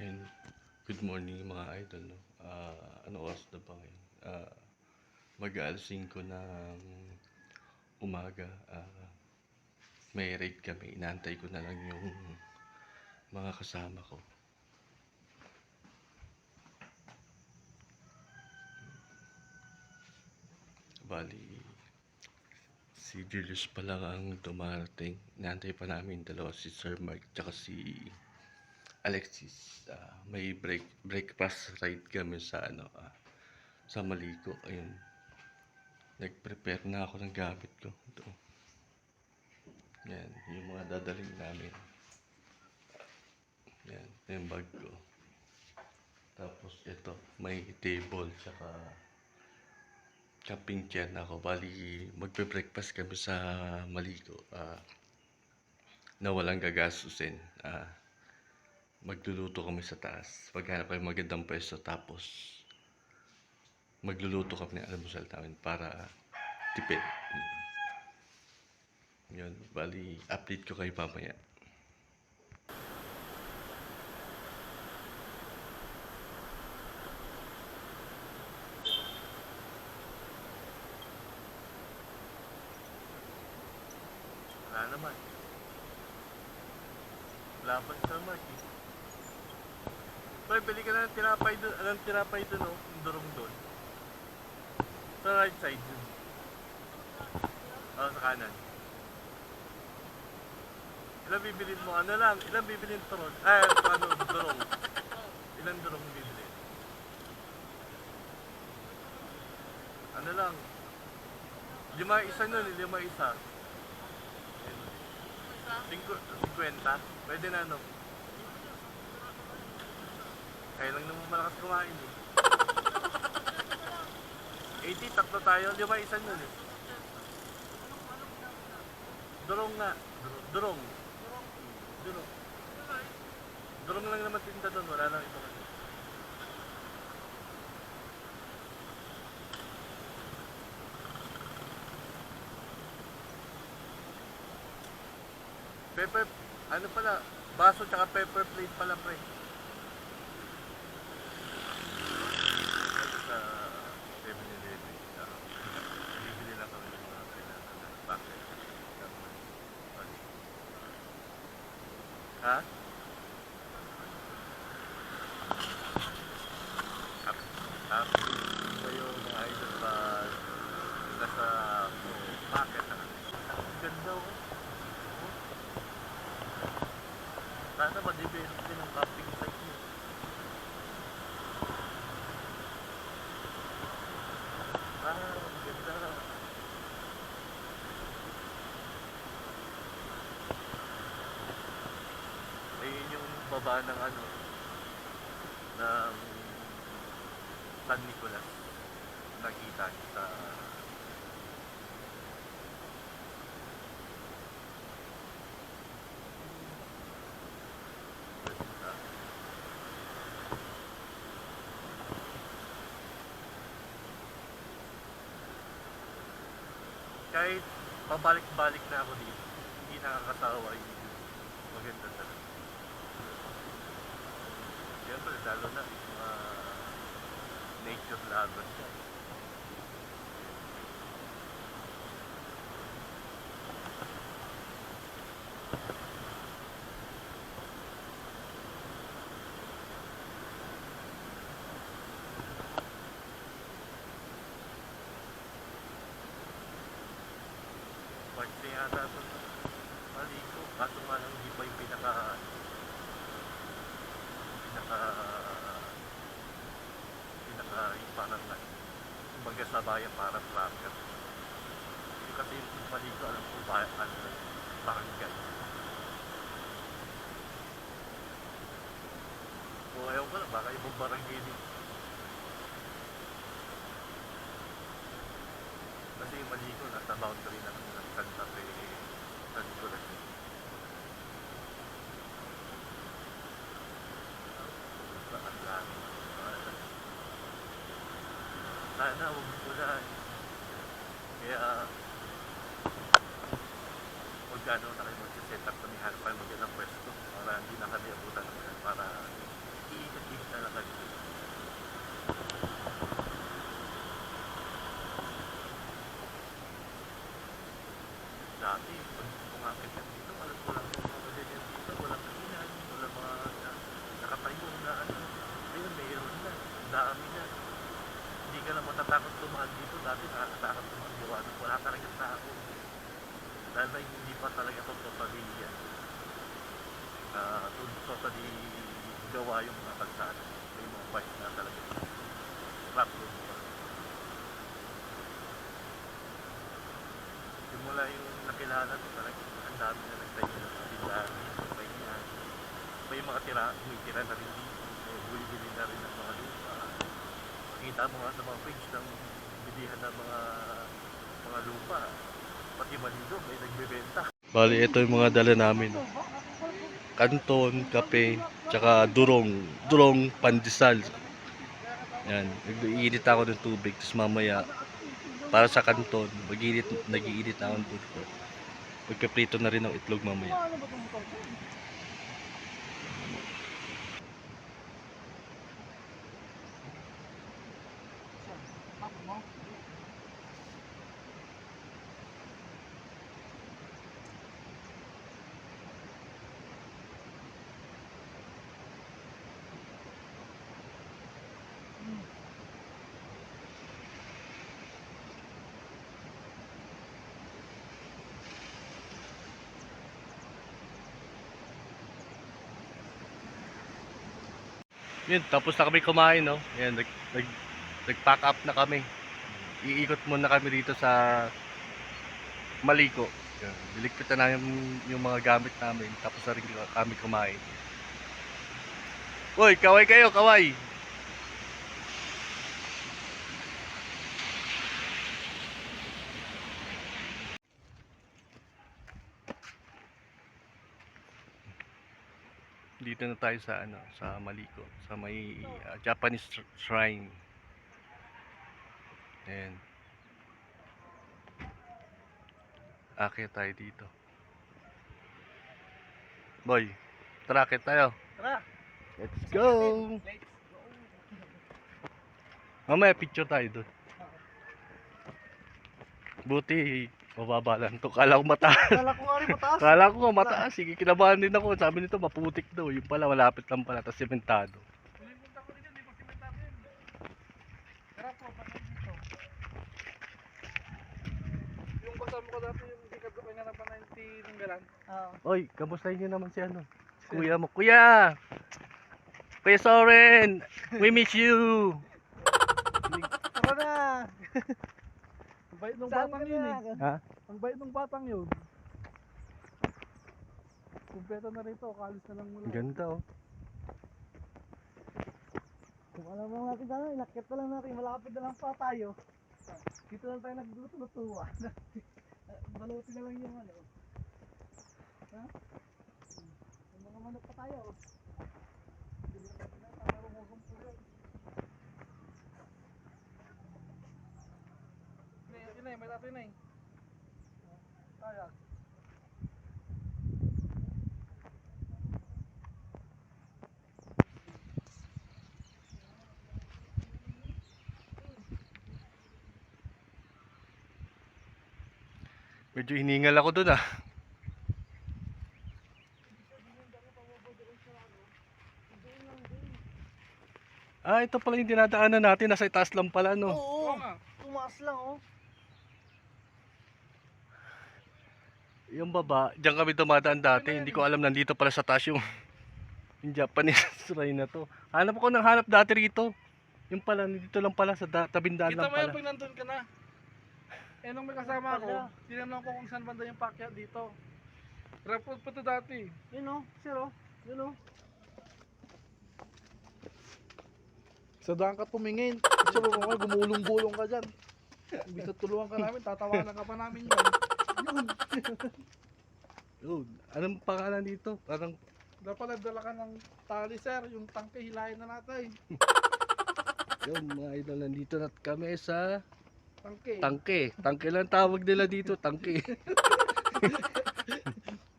And good morning mga idol, no? Ano oras na ba ngayon? Mag-aalas 5 ng umaga. May raid kami. Inaantay ko na lang yung mga kasama ko. Bali, si Julius pa lang ang dumarating. Inaantay pa namin dalawa, si Sir Mark tsaka si Alexis. May breakfast ride kami sa sa Maligo. Ayun. Nag-prepare na ako ng gamit ko. Ito. Yan, yung mga dadaling namin. Yan, yung bag ko. Tapos ito, may table tsaka camping chair na ako. Bali, magbe-breakfast kami sa Maligo. Na walang gagastusin. Magluluto kami sa taas. Paghanap kayo magandang pwesto, tapos magluluto kami ng almusal namin para tipid. Yun, bali, update ko kayo mamaya. Wala naman. Laban sa Mark eh. Pre, bili ka na ng tinapay doon. Anong tinapay doon oh? Yung durong doon. Sa right side doon. Sa kanan. Ilang bibilin mo? Ano lang? Ilang bibilin turon? Durong. Ilang durong bibilin? Ano lang? 5 isa nun, 5 isa. 50? Pwede na no? Kaya lang naman malakas kumain eh. 80, tatlo tayo. 5 isa nun eh. Durong nga. Durong. Durong lang naman tinda doon. Wala lang ito. Pepper, ano pala, baso tsaka pepper plate pala pre. Sa 7-Eleven, bibili lang kami ng mga kailangan na packet. Ha? Tapos, ito yung mga idol pa nasa packet. Ganda oh. Sana ma-develop din ang camping site mo. Ganda. Ayun yung baba ng ng San Nicolas. Nakita sa kahit pabalik-balik na ako dito, hindi nakakasawa yung maganda talaga. Siyempre, lalo na mga nature lovers siya. Pwede yata ito sa Maligo, kaso nga lang hindi pa yung pinaka yung parang kumbaga sa bayan parang tracker. Kasi yung Maligo alam ko barangay. O ayaw ko lang, baka ibang barangay din. Kasi yung Maligo nasa boundary ng Santa Fe, San Nicolas. Ang dami. Sana huwag ulan. Kaya magkano na kayo mag-set up kami para magandang pwesto para hindi na kami abutan ng ulan para nakakatakot tumaan dito. Dati nakakatakot tumaan. Gawa nung wala talaga tao. Dahil na hindi pa talaga ito totally totally gawa yung mga kalsada. May mga parts na talaga rock road pa. Simula yung nakilala ko talaga, ang dami na nagtayo ng katindahan dito. May mga tira na rin dito. May buli-bili na rin ng mga lupa. Makita mo nga sa mga page ng bilihan ng mga lupa. Pati Maligo, may nagbebenta. Bali, ito yung mga dala namin. Kanton, kape, tsaka durong pandesal. Yan, nag-iinit ako ng tubig. Tapos mamaya, para sa kanton, nag-iinit ako ng tubig. Magkaprito na rin ng itlog mamaya. Yun, tapos na kami kumain, no? Yan, nag-pack up na kami. Iikot muna kami dito sa Maliko. Yan, niligpitan na yung mga gamit namin. Tapos na rin kami kumain. Uy, kaway kayo, kaway! Dito na tayo sa sa Maliko, sa may Japanese shrine. Ayan. Akit tayo dito. Boy, tara akit tayo. Tara! Let's go! Mamaya picture tayo doon. Buti, mababa lang to. Kala ko mataas. Kala ko nga rin mataas. Kala ko nga mataas. Sige, kinabahan din ako. Sabi nito, maputik daw. Yung pala, malapit lang pala. Tapos sementado. Pumunta ko rin yan, di ba simentado yun? Tara po, patay dito. Yung kasama ko dati, yung hindi ka nga na pa 90 ng galan. Oy, kamustahin nyo naman si Kuya mo. Kuya! Kuya Soren! We miss you! Tara na! Ang bait ng batang yun eh. Ha? Ang bait ng batang yun. Kumpleto na rito, kalis na lang mula. Ganda oh. Kung alam lang natin sana, inakit na lang natin, malapit na lang pa tayo. Dito lang tayo nagluto-lutuan. Balutin na lang yung ano. Ha? Yung mga manok pa tayo. May tato na eh. Kaya. Medyo hiningal ako dun ah. Ah, ito pala yung dinadaanan natin. Nasa itaas lang pala no. Oo, tumaas lang oh. Yung baba, diyan kami dumadaan dati. Hindi ko alam nandito pala sa taas yung Japanese shrine na to. Hanap ko ng hanap dati rito. Yung pala, dito lang pala sa tabindaan Kita lang mo yan pala. pag nandun ka na. Eh nung may kasama ako, tinanong ko kung saan banda yung pakyat dito. Report pa to dati. Yun o, sir o. Yun o. Sa daan ka tumingin. Kasi mo gumulong-gulong ka dyan. Imbis na tulungan ka namin, tatawanan ka pa namin yun. Yun. Anong pangalan dito? Parang Dapat nagdala ka ng tali sir, yung tangke hilahin na natin. yun mga idol, nandito na kami sa Tangke. Tangke lang tawag nila dito, tangke.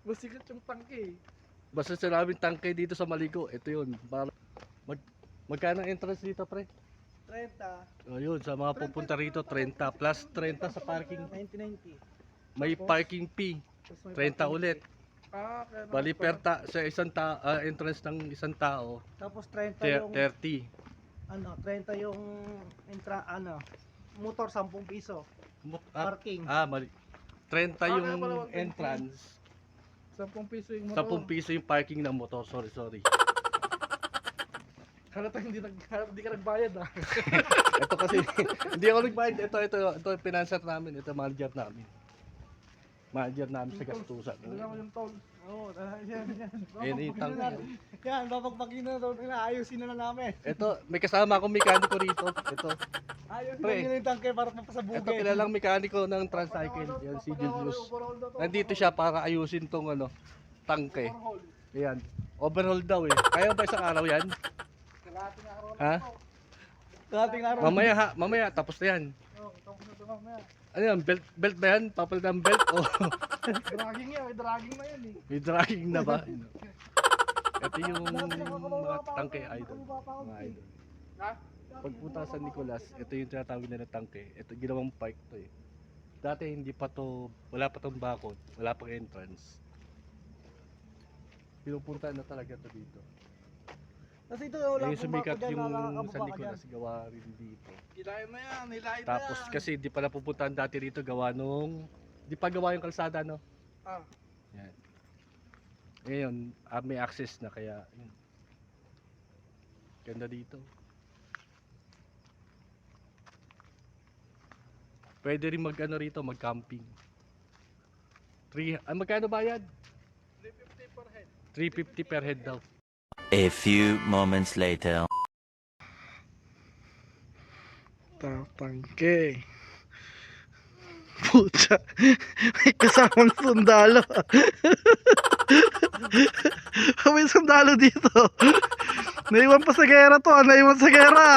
Masikat yung tangke. Basta sinabing tangke dito sa Maligo, ito yun. Magkano ang entrance dito, pre? 30. O yun, sa mga pupunta rito, 30 plus 30 sa parking. 90. May parking fee, 30 ulit. Ah, kaya Bali perta sa isang entrance ng isang tao, Tapos 30 yung 30. 30 yung motor 10 piso. Parking. Mali. 30 Ah, yung kaya pala 120. entrance, 10 piso yung motor. 10 piso yung parking ng motor. Sorry. Halata hindi ka nagbayad ah. Ito kasi, hindi ako nagbayad. Ito yung pinanser namin. Ito manager namin. Manager namin sa gastusan. Wala ko yung toll. Oo, yan. Yan yung tank. Yan, babagpagin na daw nila. Ayusin na namin. Ito, may kasama akong mekaniko rito. Ito. Ayusin Pre. na yung tangke para papasabugin. Ito kilalang mekaniko ng tricycle. Yan si Julius. Nandito siya para ayusin tong tangke. Ayan. Overhaul daw eh. Kaya ba isang araw yan? Ha? Kalating araw. Mamaya tapos na yan. Oo, tapos na ito mamaya. Ano yan? Belt ba yan? Papalit ng belt? O Dragging yan, may dragging na yan eh. may dragging na ba? Ito yung mga tangke idol. Mga idol. Ha? Pagpunta sa Nicolas, ito yung tinatawag na tangke. Ito ginawang park to eh. Dati hindi pa to, wala pa tong bakod, wala pang entrance. Pinupunta na talaga to dito. Kasi ito wala Yung sumikat dyan, yung nakakababa sa ka Nicolas, dyan. gawa rin dito. Hilahin na yan, hilahin Tapos na yan. kasi di pa napupuntahan dati rito gawa nung, di pa gawa yung kalsada no? Ah. Yan. Ngayon, may access na kaya, yun. Ganda dito. Pwede rin rito, mag-camping. Magkano bayad? 350 per head. 350 per head daw. A few moments later. Tangke. Pucha. May kasamang sundalo. May sundalo dito. Naiwan pa sa gera to. Naiwan sa gera.